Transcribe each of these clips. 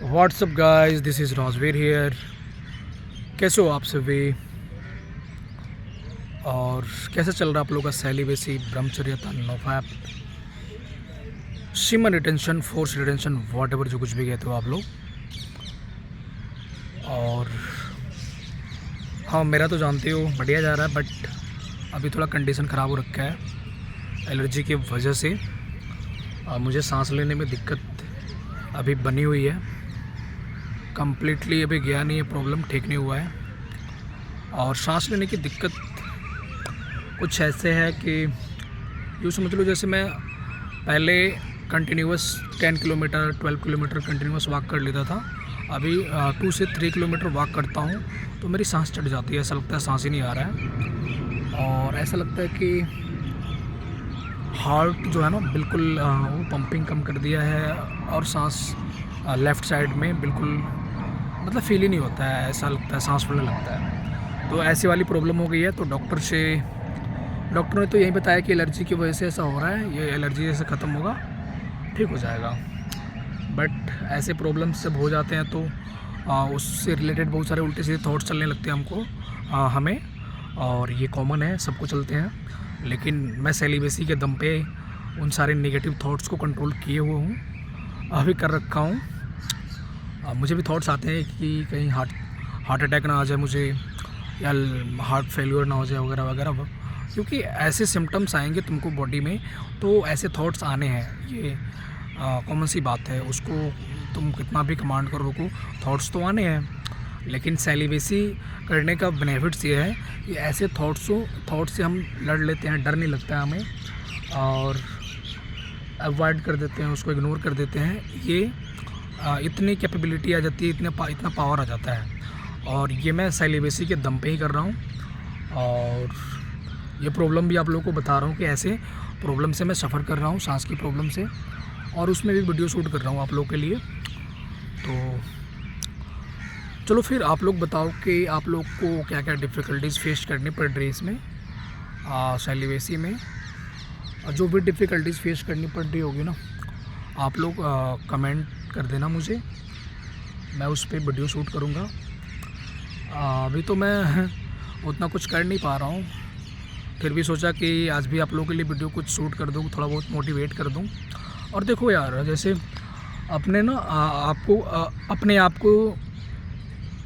WhatsApp guys, this is Rajveer here. कैसे हो आप सभी? और कैसा चल रहा है आप लोगों का सेलिबेसी, ब्रह्मचर्यता, NoFap, semen retention, force retention, whatever जो कुछ भी कहते हो आप लोग। और हाँ, मेरा तो जानते हो बढ़िया जा रहा है, बट अभी थोड़ा कंडीशन ख़राब हो रखा है एलर्जी की वजह से। मुझे सांस लेने में दिक्कत अभी बनी हुई है, कम्प्लीटली अभी गया नहीं है, प्रॉब्लम ठीक नहीं हुआ है। और सांस लेने की दिक्कत कुछ ऐसे है कि यूँ समझ लो, जैसे मैं पहले continuous 10 kilometre 12 kilometre continuous walk कर लेता था, अभी 2 से 3 किलोमीटर वॉक करता हूँ तो मेरी सांस चढ़ जाती है। ऐसा लगता है सांस ही नहीं आ रहा है, और ऐसा लगता है कि हार्ट जो है ना बिल्कुल वो पंपिंग कम कर दिया है, और सांस लेफ़्ट साइड में बिल्कुल मतलब फील ही नहीं होता है, ऐसा लगता है सांस फूलने लगता है। तो ऐसी वाली प्रॉब्लम हो गई है। तो डॉक्टर ने तो यही बताया कि एलर्जी की वजह से ऐसा हो रहा है, ये एलर्जी जैसे ख़त्म होगा ठीक हो जाएगा। बट ऐसे प्रॉब्लम्स जब हो जाते हैं तो उससे रिलेटेड बहुत सारे उल्टे सीधे थॉट्स चलने लगते हैं हमें, और ये कॉमन है, सबको चलते हैं। लेकिन मैं सेलिबेसी के दम पे उन सारे नेगेटिव थॉट्स को कंट्रोल किए हुए हूँ, अभी कर रखा हूँ। मुझे भी थॉट्स आते हैं कि कहीं हार्ट अटैक ना आ जाए मुझे, या हार्ट फेल्योर ना हो जाए वगैरह वगैरह, क्योंकि ऐसे सिम्टम्स आएंगे तुमको बॉडी में तो ऐसे थॉट्स आने हैं। ये कॉमन सी बात है, उसको तुम कितना भी कमांड करो रोको, थॉट्स तो आने हैं। लेकिन सेलिबेसी करने का बेनिफिट्स ये है कि ऐसे थॉट्स से हम लड़ लेते हैं, डर नहीं लगता है हमें, और अवॉइड कर देते हैं, उसको इग्नोर कर देते हैं। ये इतनी कैपेबिलिटी आ जाती है, इतना पावर आ जाता है, और ये मैं सेलिबेसी के दम पे ही कर रहा हूँ। और ये प्रॉब्लम भी आप लोगों को बता रहा हूँ कि ऐसे प्रॉब्लम से मैं सफ़र कर रहा हूँ, सांस की प्रॉब्लम से, और उसमें भी वीडियो शूट कर रहा हूँ आप लोगों के लिए। तो चलो फिर आप लोग बताओ कि आप लोग को क्या क्या डिफ़िकल्टीज़ फेस करनी पड़ रही है इसमें सेलिबेसी में। और जो भी डिफ़िकल्टीज़ फेस करनी पड़ रही होगी ना, आप लोग कमेंट कर देना मुझे, मैं उस पर वीडियो शूट करूँगा। अभी तो मैं उतना कुछ कर नहीं पा रहा हूँ, फिर भी सोचा कि आज भी आप लोगों के लिए वीडियो कुछ शूट कर दूँ, थोड़ा बहुत मोटिवेट कर दूँ। और देखो यार, जैसे अपने ना आपको अपने आप को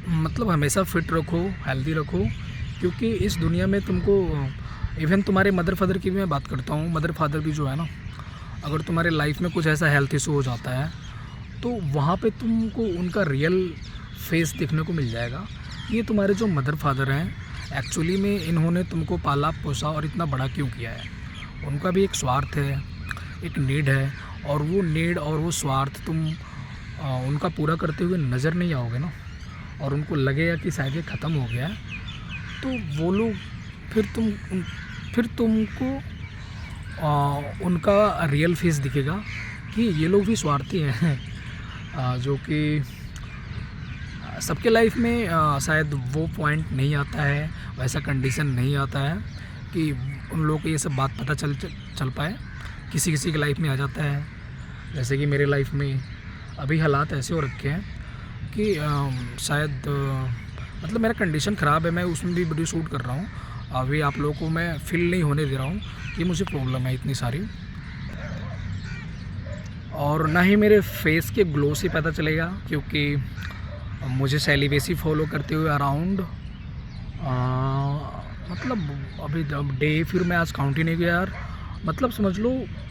मतलब हमेशा फिट रखो, हेल्दी रखो, क्योंकि इस दुनिया में तुमको इवन तुम्हारे मदर फादर की भी मैं बात करता हूँ, मदर फादर भी जो है ना, अगर तुम्हारे लाइफ में कुछ ऐसा हेल्थ इशू हो जाता है तो वहाँ पे तुमको उनका रियल फेस देखने को मिल जाएगा। ये तुम्हारे जो मदर फादर हैं, एक्चुअली में इन्होंने तुमको पाला पोसा और इतना बड़ा क्यों किया है। उनका भी एक स्वार्थ है, एक नीड है, और वो नीड और वो स्वार्थ तुम उनका पूरा करते हुए नज़र नहीं आओगे ना, और उनको लगेगा कि शायद ये ख़त्म हो गया है, तो वो लोग फिर तुमको उनका रियल फेस दिखेगा कि ये लोग भी स्वार्थी हैं। जो कि सबके लाइफ में शायद वो पॉइंट नहीं आता है, वैसा कंडीशन नहीं आता है कि उन लोगों को ये सब बात पता चल पाए। किसी किसी की लाइफ में आ जाता है, जैसे कि मेरे लाइफ में अभी हालात ऐसे हो रखे हैं कि शायद मतलब मेरा कंडीशन ख़राब है, मैं उसमें भी वीडियो शूट कर रहा हूँ। अभी आप लोगों को मैं फील नहीं होने दे रहा हूँ कि मुझे प्रॉब्लम है इतनी सारी, और ना ही मेरे फेस के ग्लो से पता चलेगा, क्योंकि मुझे सेलिबेसी फॉलो करते हुए अराउंड मतलब अभी डे फिर मैं आज काउंट ही नहीं किया यार, मतलब समझ लो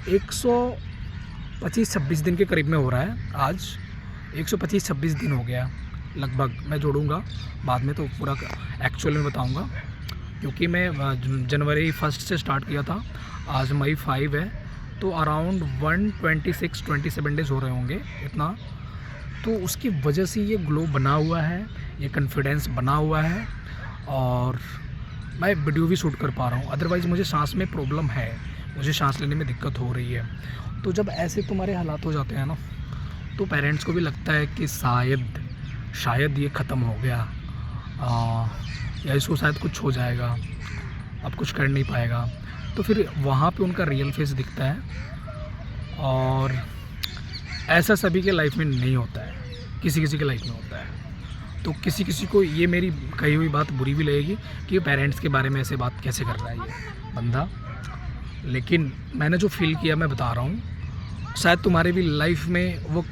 125-26 दिन के करीब में हो रहा है। आज 125-26 दिन हो गया लगभग, मैं जोड़ूंगा बाद में तो पूरा एक्चुअल में बताऊंगा, क्योंकि मैं जनवरी 1 से स्टार्ट किया था, आज मई 5 है, तो अराउंड 126-27 डेज़ हो रहे होंगे इतना। तो उसकी वजह से ये ग्लो बना हुआ है, ये कॉन्फिडेंस बना हुआ है, और मैं वीडियो भी शूट कर पा रहा हूँ। अदरवाइज़ मुझे सांस में प्रॉब्लम है, मुझे सांस लेने में दिक्कत हो रही है। तो जब ऐसे तुम्हारे हालात हो जाते हैं ना, तो पेरेंट्स को भी लगता है कि शायद ये ख़त्म हो गया, या इसको शायद कुछ हो जाएगा, अब कुछ कर नहीं पाएगा। तो फिर वहाँ पे उनका रियल फेस दिखता है, और ऐसा सभी के लाइफ में नहीं होता है। किसी किसी के लाइफ में होता है। तो किसी किसी को ये मेरी कही हुई बात बुरी भी लगेगी कि पेरेंट्स के बारे में ऐसे बात कैसे कर रहा है ये बंदा, लेकिन मैंने जो फील किया मैं बता रहा हूँ। शायद तुम्हारे भी लाइफ में वो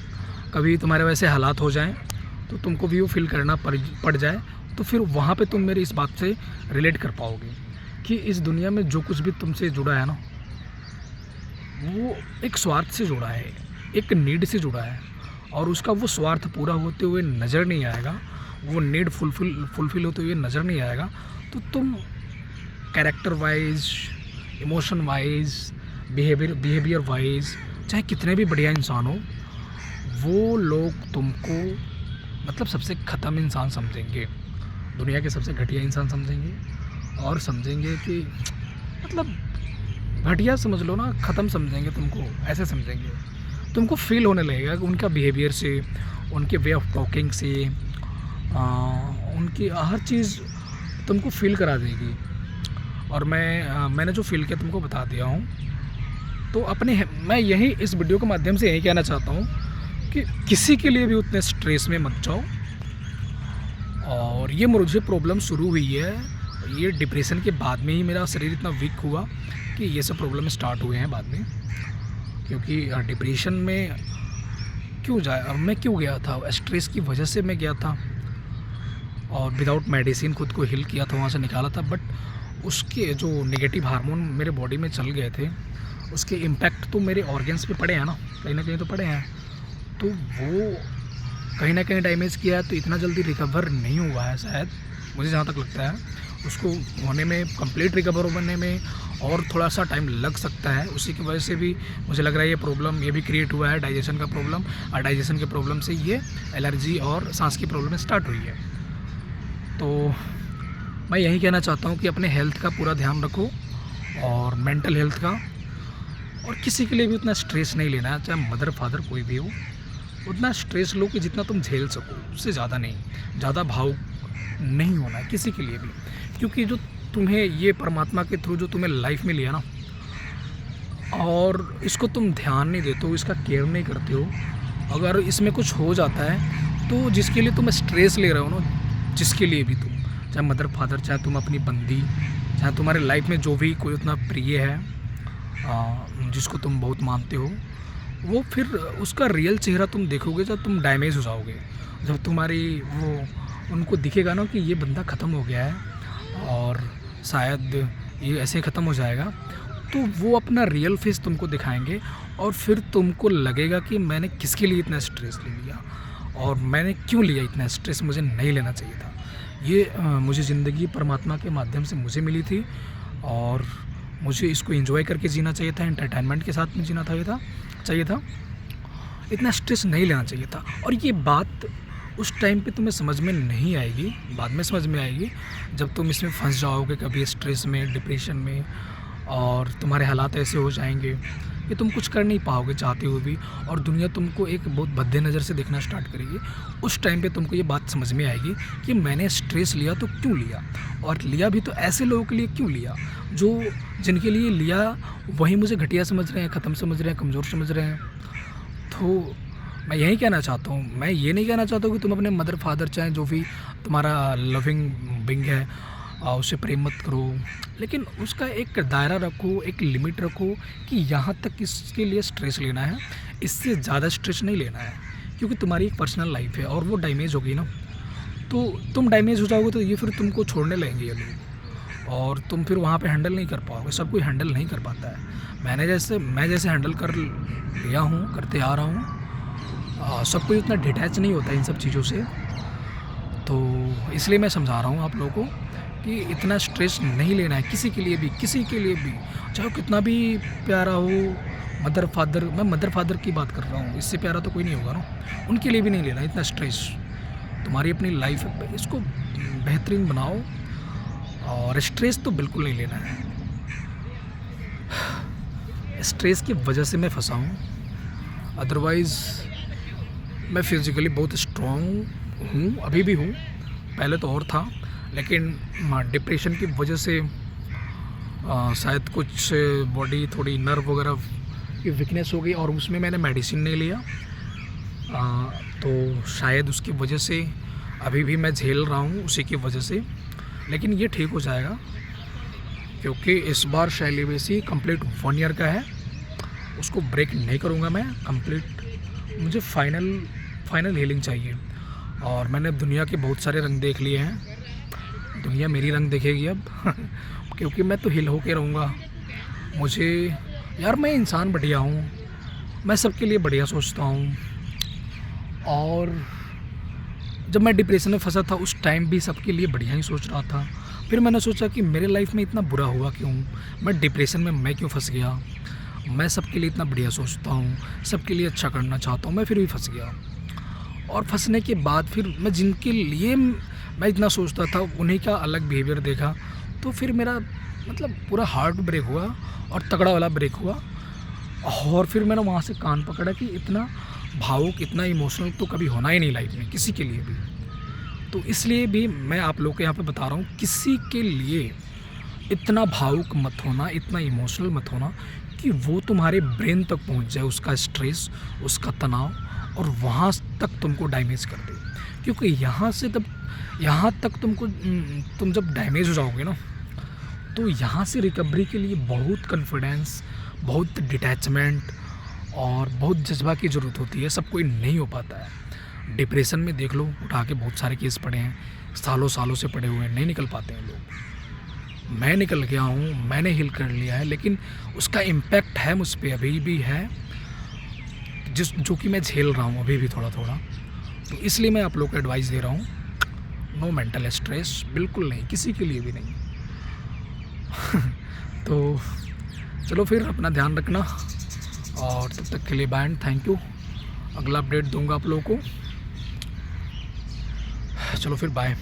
कभी तुम्हारे वैसे हालात हो जाएं तो तुमको भी वो फील करना पड़ जाए, तो फिर वहाँ पे तुम मेरी इस बात से रिलेट कर पाओगे कि इस दुनिया में जो कुछ भी तुमसे जुड़ा है ना, वो एक स्वार्थ से जुड़ा है, एक नीड से जुड़ा है, और उसका वो स्वार्थ पूरा होते हुए नज़र नहीं आएगा, वो नीड फुलफ़िल होते हुए नज़र नहीं आएगा, तो तुम character wise, emotion wise, behaviour wise चाहे कितने भी बढ़िया इंसान हो, वो लोग तुमको मतलब सबसे ख़त्म इंसान समझेंगे, दुनिया के सबसे घटिया इंसान समझेंगे, और समझेंगे कि मतलब घटिया समझ लो ना, ख़त्म समझेंगे तुमको, ऐसे समझेंगे। तुमको फील होने लगेगा कि उनका बिहेवियर से, उनके वे ऑफ टॉकिंग से, उनकी हर चीज़ तुमको फील करा देगी। और मैंने जो फील किया तुमको बता दिया हूँ। तो मैं यही इस वीडियो के माध्यम से यही कहना चाहता हूँ कि किसी के लिए भी उतने स्ट्रेस में मत जाओ। और ये मुझे प्रॉब्लम शुरू हुई है, ये डिप्रेशन के बाद में ही मेरा शरीर इतना वीक हुआ कि ये सब प्रॉब्लम स्टार्ट हुए हैं बाद में। क्योंकि डिप्रेशन में मैं क्यों गया था, स्ट्रेस की वजह से मैं गया था, और विदाउट मेडिसिन खुद को हील किया था, वहाँ से निकाला था। बट उसके जो नेगेटिव हार्मोन मेरे बॉडी में चल गए थे, उसके इम्पैक्ट तो मेरे ऑर्गन्स पे पड़े हैं ना कहीं तो पड़े हैं। तो वो कहीं ना कहीं डैमेज किया है, तो इतना जल्दी रिकवर नहीं हुआ है शायद, मुझे जहाँ तक लगता है। उसको होने में, कंप्लीट रिकवर होने में और थोड़ा सा टाइम लग सकता है। उसी की वजह से भी मुझे लग रहा है ये प्रॉब्लम ये भी क्रिएट हुआ है, डाइजेशन का प्रॉब्लम, और डाइजेशन के प्रॉब्लम से ये एलर्जी और सांस की प्रॉब्लम स्टार्ट हुई है। तो मैं यही कहना चाहता हूँ कि अपने हेल्थ का पूरा ध्यान रखो, और मेंटल हेल्थ का, और किसी के लिए भी उतना स्ट्रेस नहीं लेना है, चाहे मदर फादर कोई भी हो, उतना स्ट्रेस लो कि जितना तुम झेल सको, उससे ज़्यादा नहीं। ज़्यादा भावुक नहीं होना है किसी के लिए भी, क्योंकि जो तुम्हें ये परमात्मा के थ्रू जो तुम्हें लाइफ में लिया ना, और इसको तुम ध्यान नहीं देते हो, इसका केयर नहीं करते हो, अगर इसमें कुछ हो जाता है तो जिसके लिए तुम स्ट्रेस ले रहे हो ना, जिसके लिए भी तुम, चाहे मदर फादर, चाहे तुम अपनी बंदी, चाहे तुम्हारे लाइफ में जो भी कोई उतना प्रिय है, जिसको तुम बहुत मानते हो, वो फिर उसका रियल चेहरा तुम देखोगे जब तुम डैमेज हो जाओगे, जब तुम्हारी वो उनको दिखेगा ना कि ये बंदा ख़त्म हो गया है और शायद ये ऐसे ख़त्म हो जाएगा, तो वो अपना रियल फेस तुमको दिखाएंगे, और फिर तुमको लगेगा कि मैंने किसके लिए इतना स्ट्रेस ले लिया, और मैंने क्यों लिया इतना स्ट्रेस, मुझे नहीं लेना चाहिए था। ये मुझे ज़िंदगी परमात्मा के माध्यम से मुझे मिली थी, और मुझे इसको एंजॉय करके जीना चाहिए था, एंटरटेनमेंट के साथ में जीना चाहिए था, इतना स्ट्रेस नहीं लेना चाहिए था। और ये बात उस टाइम पे तुम्हें समझ में नहीं आएगी, बाद में समझ में आएगी, जब तुम इसमें फंस जाओगे कभी स्ट्रेस में, डिप्रेशन में, और तुम्हारे हालात ऐसे हो जाएंगे कि तुम कुछ कर नहीं पाओगे चाहते हुए भी, और दुनिया तुमको एक बहुत भद्दे नज़र से देखना स्टार्ट करेगी। उस टाइम पे तुमको ये बात समझ में आएगी कि मैंने स्ट्रेस लिया तो क्यों लिया, और लिया भी तो ऐसे लोगों के लिए क्यों लिया, जो जिनके लिए लिया वही मुझे घटिया समझ रहे हैं, ख़त्म समझ रहे हैं, कमज़ोर समझ रहे हैं। तो मैं यही कहना चाहता हूँ, मैं ये नहीं कहना चाहता हूँ कि तुम अपने मदर फादर, चाहे जो भी तुम्हारा लविंग बिंग है, उससे प्रेम मत करो, लेकिन उसका एक दायरा रखो, एक लिमिट रखो कि यहाँ तक इसके लिए स्ट्रेस लेना है, इससे ज़्यादा स्ट्रेस नहीं लेना है, क्योंकि तुम्हारी एक पर्सनल लाइफ है, और वो डैमेज होगी ना, तो तुम डैमेज हो जाओगे तो ये फिर तुमको छोड़ने लगेंगे ये लोग, और तुम फिर वहाँ पे हैंडल नहीं कर पाओगे। सब कोई हैंडल नहीं कर पाता है। मैं जैसे हैंडल कर लिया हूँ, करते आ रहा हूँ, सब कोई उतना डिटैच नहीं होता इन सब चीज़ों से। तो इसलिए मैं समझा रहा हूँ आप लोगों को कि इतना स्ट्रेस नहीं लेना है किसी के लिए भी, चाहे वो कितना भी प्यारा हो। मदर फादर, मैं मदर फादर की बात कर रहा हूँ, इससे प्यारा तो कोई नहीं होगा ना, उनके लिए भी नहीं लेना इतना स्ट्रेस। तुम्हारी अपनी लाइफ है, इसको बेहतरीन बनाओ, और स्ट्रेस तो बिल्कुल नहीं लेना है। स्ट्रेस की वजह से मैं फंसा हूँ, अदरवाइज़ मैं फिज़िकली बहुत स्ट्रॉन्ग हूँ, अभी भी हूँ, पहले तो और था, लेकिन डिप्रेशन की वजह से शायद कुछ बॉडी थोड़ी नर्व वगैरह की वीकनेस हो गई, और उसमें मैंने मेडिसिन नहीं लिया, तो शायद उसकी वजह से अभी भी मैं झेल रहा हूँ उसी की वजह से, लेकिन ये ठीक हो जाएगा क्योंकि इस बार सेलिबेसी कंप्लीट 1 ईयर का है। उसको ब्रेक नहीं करूँगा मैं कंप्लीट। मुझे फाइनल हीलिंग चाहिए। और मैंने दुनिया के बहुत सारे रंग देख लिए हैं, दुनिया मेरी रंग देखेगी अब क्योंकि मैं तो हिल होके रहूँगा। मुझे यार, मैं इंसान बढ़िया हूँ, मैं सबके लिए बढ़िया सोचता हूँ। और जब मैं डिप्रेशन में फंसा था उस टाइम भी सबके लिए बढ़िया ही सोच रहा था। फिर मैंने सोचा कि मेरे लाइफ में इतना बुरा हुआ क्यों, मैं डिप्रेशन में मैं क्यों फंस गया। मैं सबके लिए इतना बढ़िया सोचता हूँ, सबके लिए अच्छा करना चाहता हूँ, मैं फिर भी फंस गया। और फंसने के बाद फिर मैं जिनके लिए मैं इतना सोचता था उन्हीं का अलग बिहेवियर देखा, तो फिर मेरा मतलब पूरा हार्ट ब्रेक हुआ और तगड़ा वाला ब्रेक हुआ। और फिर मैंने वहाँ से कान पकड़ा कि इतना भावुक, इतना इमोशनल तो कभी होना ही नहीं लाइफ में किसी के लिए भी। तो इसलिए भी मैं आप लोग को यहाँ पे बता रहा हूँ, किसी के लिए इतना भावुक मत होना, इतना इमोशनल मत होना कि वो तुम्हारे ब्रेन तक पहुँच जाए, उसका स्ट्रेस, उसका तनाव, और वहाँ तक तुमको डैमेज कर दे। क्योंकि यहाँ तक तुम जब डैमेज हो जाओगे ना, तो यहाँ से रिकवरी के लिए बहुत कॉन्फिडेंस, बहुत डिटैचमेंट और बहुत जज्बा की ज़रूरत होती है। सब कोई नहीं हो पाता है। डिप्रेशन में देख लो, उठा के बहुत सारे केस पड़े हैं, सालों से पड़े हुए हैं, नहीं निकल पाते हैं लोग। मैं निकल गया हूँ, मैंने हील कर लिया है, लेकिन उसका इम्पैक्ट है मुझ पर, अभी भी है, जो कि मैं झेल रहा हूँ अभी भी थोड़ा थोड़ा। तो इसलिए मैं आप लोग को एडवाइस दे रहा हूँ, नो मेंटल स्ट्रेस, बिल्कुल नहीं, किसी के लिए भी नहीं। तो चलो फिर, अपना ध्यान रखना, और तब तक के लिए बाय एंड थैंक यू। अगला अपडेट दूंगा आप लोगों को। चलो फिर बाय।